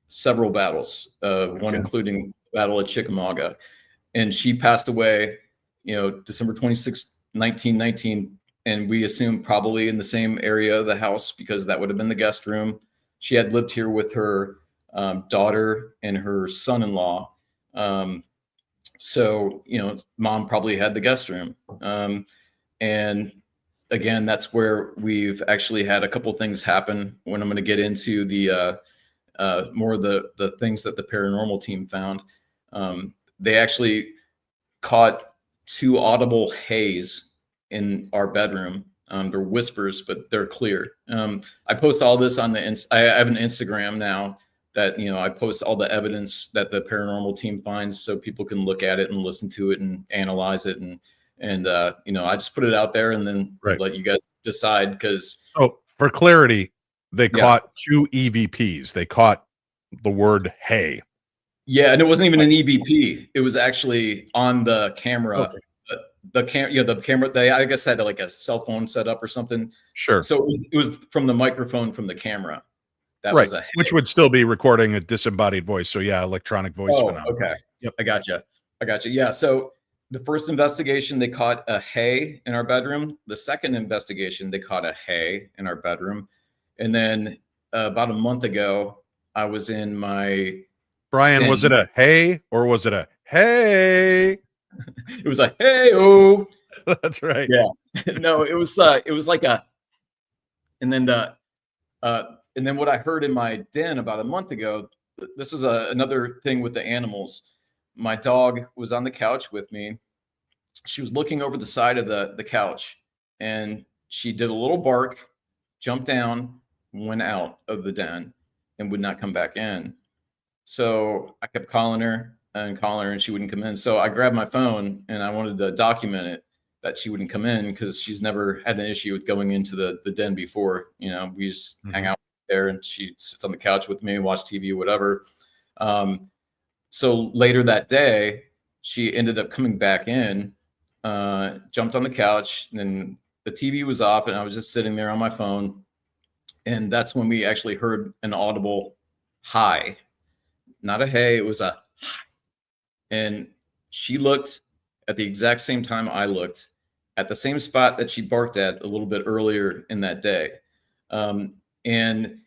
E: several battles, one including the Battle of Chickamauga. And she passed away, December 26, 1919, and we assume probably in the same area of the house because that would have been the guest room. She had lived here with her daughter and her son-in-law. So, mom probably had the guest room. And again, that's where we've actually had a couple things happen when I'm going to get into the more of the things that the paranormal team found. They actually caught two audible hays in our bedroom. They're whispers, but they're clear. I post all this on I have an Instagram now that, I post all the evidence that the paranormal team finds so people can look at it and listen to it and analyze it. And I just put it out there and then let you guys decide because.
A: Oh, for clarity, they caught two EVPs. They caught the word "hey."
E: Yeah, and it wasn't even an EVP. It was actually on the camera. Okay. The camera. They, I guess, had like a cell phone set up or something.
A: Sure.
E: So it was from the microphone from the camera. That
A: right.
E: was a hey.
A: Which would still be recording a disembodied voice. So yeah, electronic voice. Phenomenon.
E: Okay. Yep. I gotcha. Yeah. So the first investigation, they caught a hay in our bedroom. The second investigation, they caught a hay in our bedroom. And then about a month ago, I was in my...
A: Brian, was it a hey or was it a hey?
E: It was like, hey, oh.
A: That's right.
E: Yeah. No, it was like a... And then what I heard in my den about a month ago, this is another thing with the animals. My dog was on the couch with me. She was looking over the side of the couch and she did a little bark, jumped down, went out of the den and would not come back in. So I kept calling her and calling her, and she wouldn't come in. So I grabbed my phone and I wanted to document it that she wouldn't come in, because she's never had an issue with going into the den before. We just hang out there, and she sits on the couch with me, watch TV, whatever. So later that day, she ended up coming back in, jumped on the couch, and the TV was off, and I was just sitting there on my phone. And that's when we actually heard an audible hi, not a hey, it was a hi. And she looked at the exact same time I looked, at the same spot that she barked at a little bit earlier in that day. And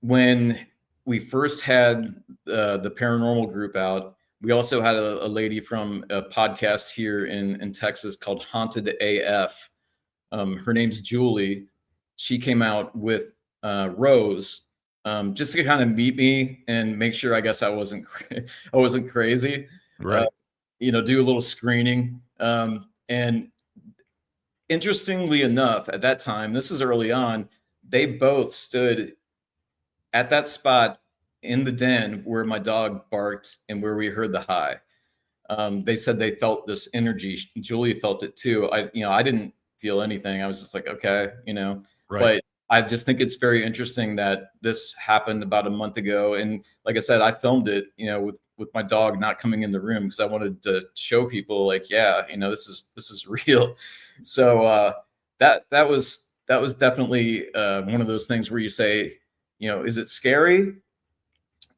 E: when we first had the paranormal group out, we also had a lady from a podcast here in Texas called Haunted AF. Her name's Julie. She came out with Rose, just to kind of meet me and make sure, I guess, I wasn't crazy.
A: Right.
E: Do a little screening. And interestingly enough, at that time, this is early on, they both stood at that spot in the den where my dog barked and where we heard the hi. They said they felt this energy. Julie felt it too. I didn't feel anything. I was just like, okay,
A: Right.
E: But I just think it's very interesting that this happened about a month ago. And like I said, I filmed it, with my dog not coming in the room, because I wanted to show people, like, yeah, this is real. So that was definitely one of those things where you say, is it scary?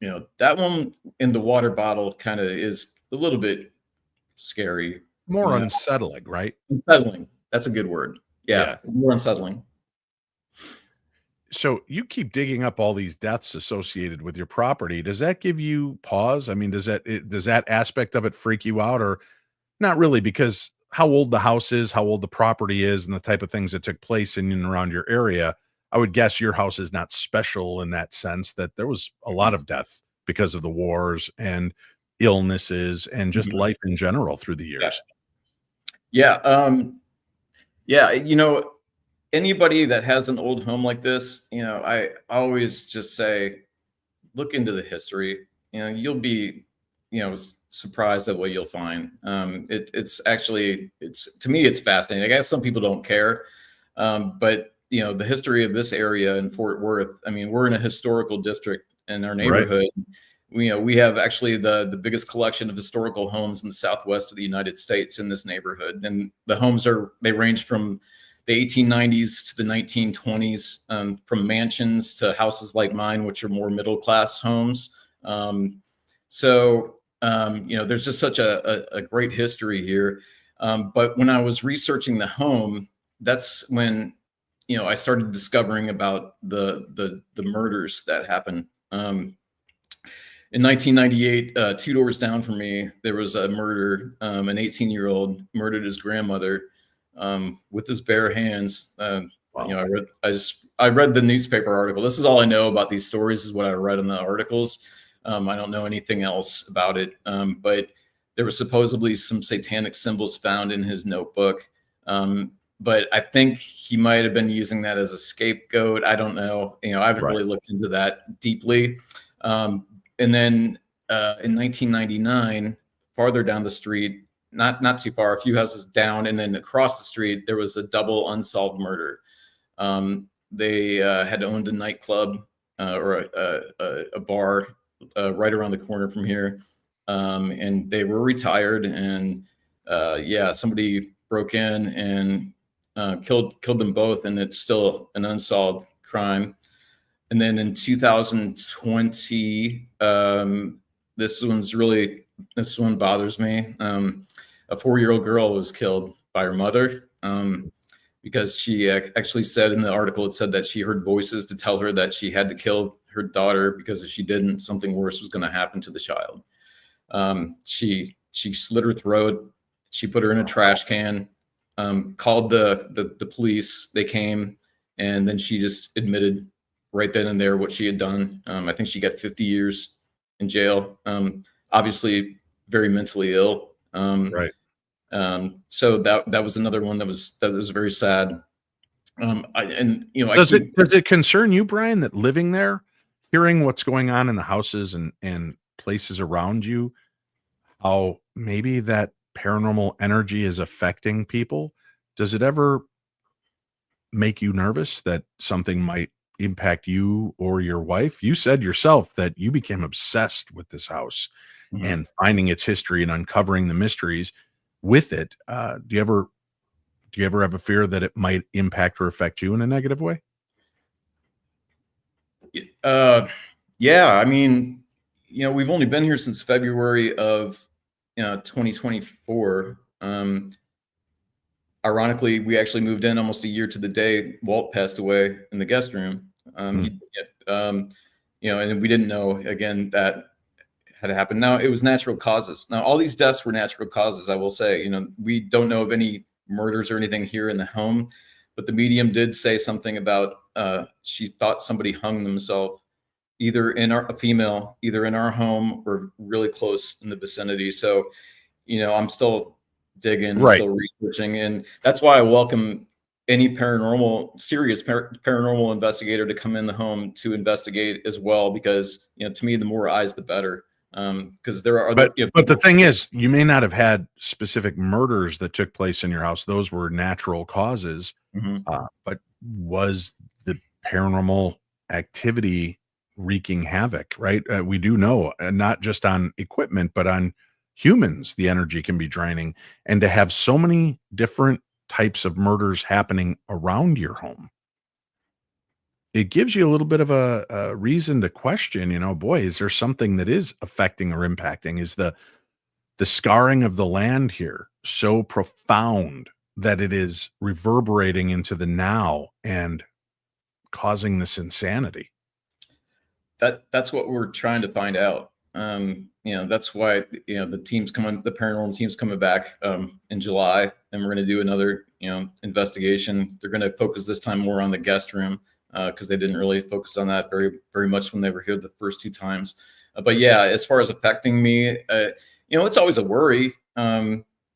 E: That one in the water bottle kind of is a little bit scary.
A: More unsettling, right?
E: Unsettling. That's a good word. Yeah. More unsettling.
A: So you keep digging up all these deaths associated with your property. Does that give you pause? I mean, does that aspect of it freak you out, or not really? Because how old the house is, how old the property is, and the type of things that took place in and around your area, I would guess your house is not special in that sense, that there was a lot of death because of the wars and illnesses and just life in general through the years.
E: Yeah. Anybody that has an old home like this, I always just say, look into the history. You'll be, surprised at what you'll find. It's to me, it's fascinating. I guess some people don't care, but the history of this area in Fort Worth. I mean, we're in a historical district in our neighborhood. Right. We have actually the biggest collection of historical homes in the Southwest of the United States in this neighborhood, and the homes they range from the 1890s to the 1920s, from mansions to houses like mine, which are more middle-class homes. There's just such a great history here. But when I was researching the home, that's when, I started discovering about the murders that happened. In 1998, 2 doors down from me, there was a murder. An 18-year-old murdered his grandmother with his bare hands. Wow. I read the newspaper article. This is all I know about these stories, is what I read in the articles. I don't know anything else about it. But there were supposedly some satanic symbols found in his notebook. But I think he might have been using that as a scapegoat. I don't know. I haven't really looked into that deeply. And then in 1999, farther down the street, not too far, a few houses down, and then across the street, there was a double unsolved murder. They had owned a nightclub or a bar right around the corner from here, and they were retired. And somebody broke in and killed them both, and it's still an unsolved crime. And then in 2020, this one bothers me. A 4-year-old girl was killed by her mother because she actually said in the article, it said that she heard voices to tell her that she had to kill her daughter, because if she didn't, something worse was going to happen to the child. She slit her throat. She put her in a trash can, called the police. They came, and then she just admitted right then and there what she had done. I think she got 50 years in jail. Obviously very mentally ill.
A: Right.
E: So that was another one that was very sad.
A: Does it concern you, Brian, that living there, hearing what's going on in the houses and places around you, how maybe that paranormal energy is affecting people? Does it ever make you nervous that something might impact you or your wife? You said yourself that you became obsessed with this house
E: Mhm.
A: and finding its history and uncovering the mysteries with it. Do you ever have a fear that it might impact or affect you in a negative way?
E: Uh, yeah, I mean, we've only been here since February of 2024. Ironically, we actually moved in almost a year to the day Walt passed away in the guest room.
A: Mm,
E: And we didn't know again that had happened. Now it was natural causes. Now all these deaths were natural causes. I will say, we don't know of any murders or anything here in the home, but the medium did say something about she thought somebody hung themselves either a female, either in our home or really close in the vicinity. So, I'm still digging and
A: right.
E: still researching, and that's why I welcome any serious paranormal investigator to come in the home to investigate as well, because to me the more eyes the better. Because there are other
A: But the thing is, you may not have had specific murders that took place in your house. Those were natural causes.
E: Mhm.
A: But was the paranormal activity wreaking havoc, right? We do know, not just on equipment, but on humans, the energy can be draining. And to have so many different types of murders happening around your home, it gives you a little bit of a reason to question, boy, is there something that is affecting or impacting? Is the scarring of the land here so profound that it is reverberating into the now and causing this insanity?
E: That's what we're trying to find out. That's why the paranormal team's coming back in July, and we're going to do another investigation. They're going to focus this time more on the guest room because they didn't really focus on that very very much when they were here the first two times. But yeah, as far as affecting me, it's always a worry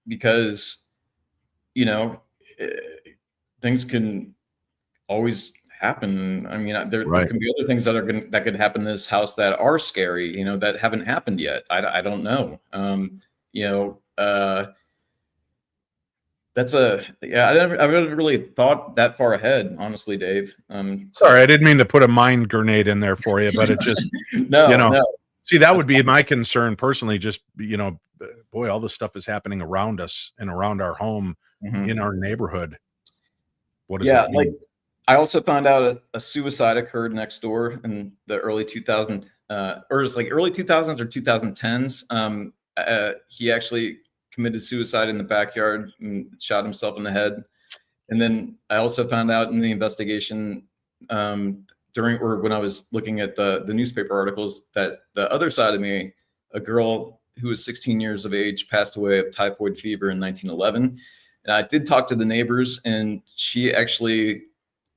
E: because you know eh, things can always happen. I mean, there
A: Right.
E: can be other things that could happen in this house that are scary, that haven't happened yet. I don't know. You know, that's a yeah. I never really thought that far ahead, honestly, Dave.
A: Sorry, I didn't mean to put a mind grenade in there for you, but it just, you
E: No,
A: know,
E: no,
A: see, that
E: that's
A: would be my concern personally. Just, boy, all this stuff is happening around us and around our home
E: mhm.
A: in our neighborhood. What does
E: Yeah.
A: that
E: Like
A: mean?
E: I also found out a suicide occurred next door in the early 2000s, or it was like early 2000s or 2010s. He actually committed suicide in the backyard and shot himself in the head. And then I also found out in the investigation during or when I was looking at the newspaper articles that the other side of me, a girl who was 16 years of age, passed away of typhoid fever in 1911. And I did talk to the neighbors, and she actually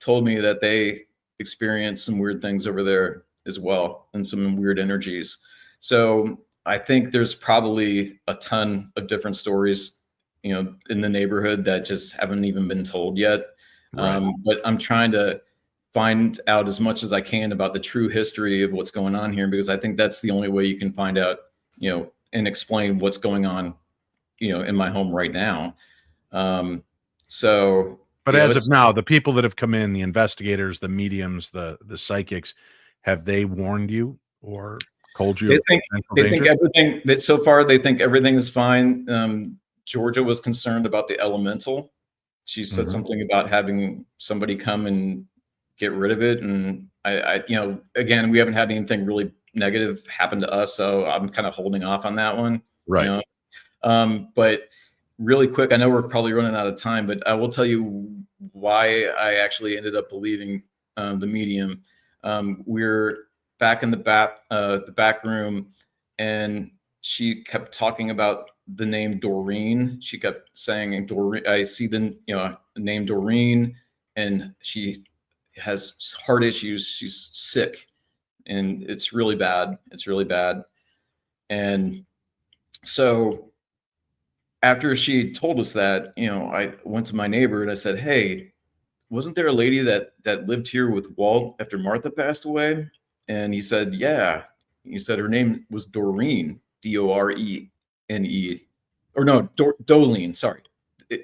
E: told me that they experienced some weird things over there as well and some weird energies. So I think there's probably a ton of different stories, in the neighborhood that just haven't even been told yet.
A: Right.
E: But I'm trying to find out as much as I can about the true history of what's going on here, because I think that's the only way you can find out, and explain what's going on, in my home right now. Um, so,
A: But as of
E: it's
A: now, the people that have come in, the investigators, the mediums, the psychics, have they warned you or told you
E: They
A: of
E: think
A: potential
E: they think
A: danger?
E: everything that so far they think everything is fine. Georgia was concerned about the elemental. She said
A: Mhm.
E: something about having somebody come and get rid of it, and again, we haven't had anything really negative happen to us, so I'm kind of holding off on that one. You
A: Right.
E: know, but really quick, I know we're probably running out of time, but I will tell you why I actually ended up believing the medium. We're back in the back room, and she kept talking about the name Doreen. She kept saying, "Doreen, I see the name Doreen," and she has heart issues. She's sick, and it's really bad. It's really bad, and so after she told us that, I went to my neighbor and I said, "Hey, wasn't there a lady that lived here with Walt after Martha passed away?" And he said, "Yeah." He said her name was Doreen, Dore. or no, Dolene. Sorry,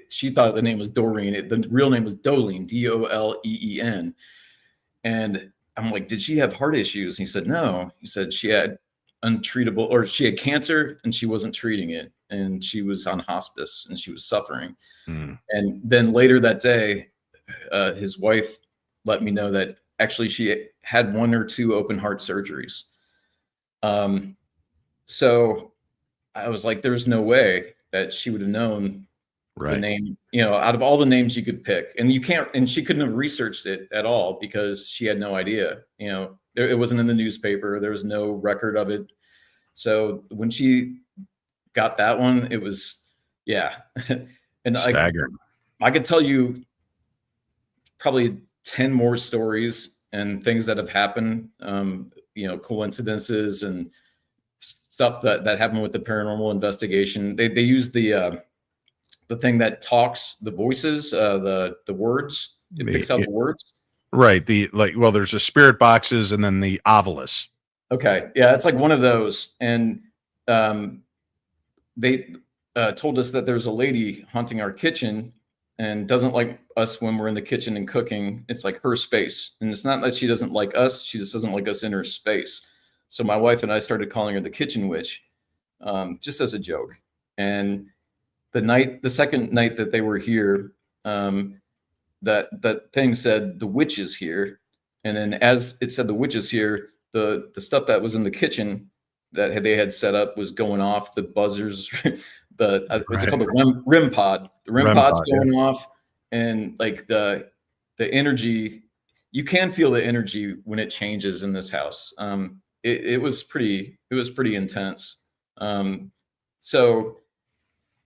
E: she thought the name was Doreen. The real name was Dolene, Doleen. And I'm like, did she have heart issues? And he said, no. He said she had untreatable, or she had cancer and she wasn't treating it. And she was on hospice and she was suffering. And then later that day, his wife let me know that actually she had 1 or 2 open heart surgeries. So I was like, there's no way that she would have known the name, out of all the names you could pick. And you can't, and she couldn't have researched it at all because she had no idea. It wasn't in the newspaper. There was no record of it. So when she got that one, it was, and
A: staggering.
E: I could tell you probably 10 more stories and things that have happened, coincidences and stuff that happened with the paranormal investigation. They use the thing that talks, the voices, the words. It picks out the words.
A: Right. There's the spirit boxes and then the ovilus.
E: Okay. Yeah, it's like one of those. And they told us that there's a lady haunting our kitchen and doesn't like us when we're in the kitchen and cooking. It's like her space. And it's not that she doesn't like us. She just doesn't like us in her space. So my wife and I started calling her the kitchen witch, just as a joke. And the second night that they were here, that thing said the witch is here. And then as it said the witch is here, the stuff that was in the kitchen that they had set up was going off, the buzzers, what's it called? The REM pod. The REM pod's going off. And like the energy, you can feel the energy when it changes in this house. It was pretty intense. So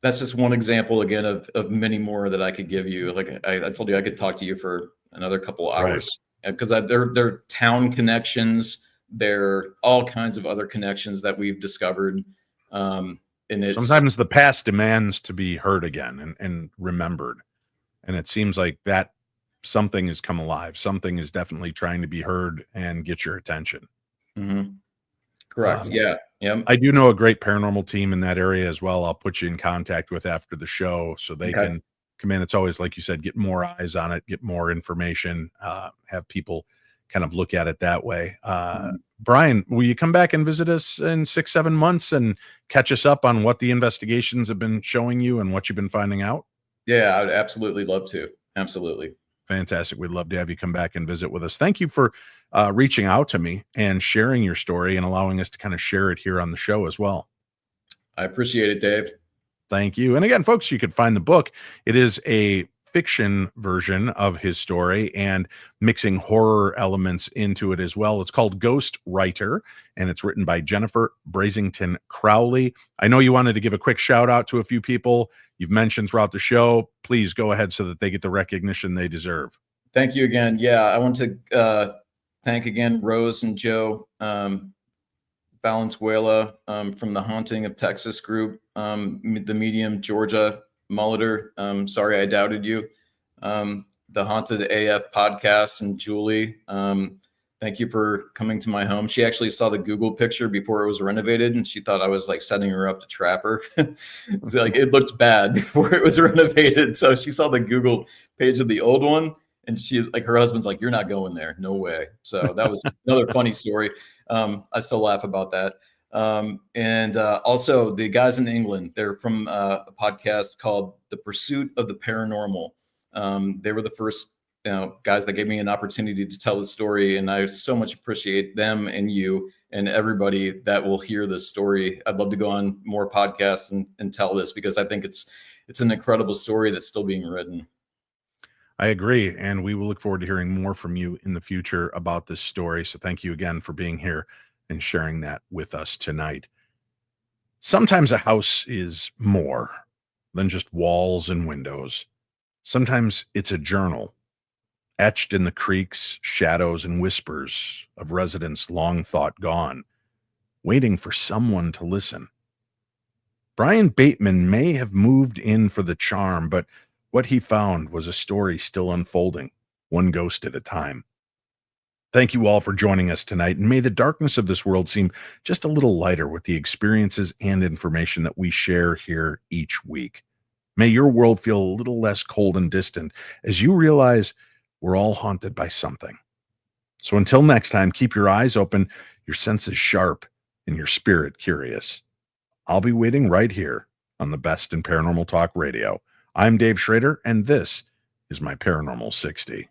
E: that's just one example again of many more that I could give you. Like I told you, I could talk to you for another couple hours because they're town connections. They're all kinds of other connections that we've discovered. And
A: sometimes the past demands to be heard again and remembered. And it seems like that something has come alive. Something is definitely trying to be heard and get your attention.
E: Mm-hmm. Correct. Yeah.
A: I do know a great paranormal team in that area as well. I'll put you in contact with after the show so they can come in. It's always, like you said, get more eyes on it, get more information, have people kind of look at it that way. Brian, will you come back and visit us in 6-7 months and catch us up on what the investigations have been showing you and what you've been finding out?
E: Yeah, I'd absolutely love to. Absolutely.
A: Fantastic. We'd love to have you come back and visit with us. Thank you for reaching out to me and sharing your story and allowing us to kind of share it here on the show as well.
E: I appreciate it, Dave.
A: Thank you. And again, folks, you could find the book. It is a fiction version of his story and mixing horror elements into it as well. It's called Ghost Writer, and it's written by Jennifer Brasington Crowley. I know you wanted to give a quick shout out to a few people you've mentioned throughout the show. Please go ahead so that they get the recognition they deserve.
E: Thank you again. Yeah, I want to thank again Rose and Joe Valenzuela from the Haunting of Texas group, the medium Georgia Molitor. Sorry I doubted you. The Haunted AF podcast and Julie. Thank you for coming to my home. She actually saw the Google picture before it was renovated, and she thought I was like setting her up to trap her. It's like it looked bad before it was renovated, so she saw the Google page of the old one, and she like her husband's like, "You're not going there, no way." So that was another funny story. I still laugh about that. And also the guys in England, they're from a podcast called The Pursuit of the Paranormal. They were the first guys that gave me an opportunity to tell the story, and I so much appreciate them and you and everybody that will hear this story. I'd love to go on more podcasts and tell this because I think it's an incredible story that's still being written.
A: I agree, and we will look forward to hearing more from you in the future about this story. So thank you again for being here and sharing that with us tonight. Sometimes a house is more than just walls and windows. Sometimes it's a journal, etched in the creaks, shadows, and whispers of residents long thought gone, waiting for someone to listen. Brian Bateman may have moved in for the charm, but what he found was a story still unfolding, one ghost at a time. Thank you all for joining us tonight, and may the darkness of this world seem just a little lighter with the experiences and information that we share here each week. May your world feel a little less cold and distant as you realize we're all haunted by something. So until next time, keep your eyes open, your senses sharp, and your spirit curious. I'll be waiting right here on the best in paranormal talk radio. I'm Dave Schrader, and this is my Paranormal 60.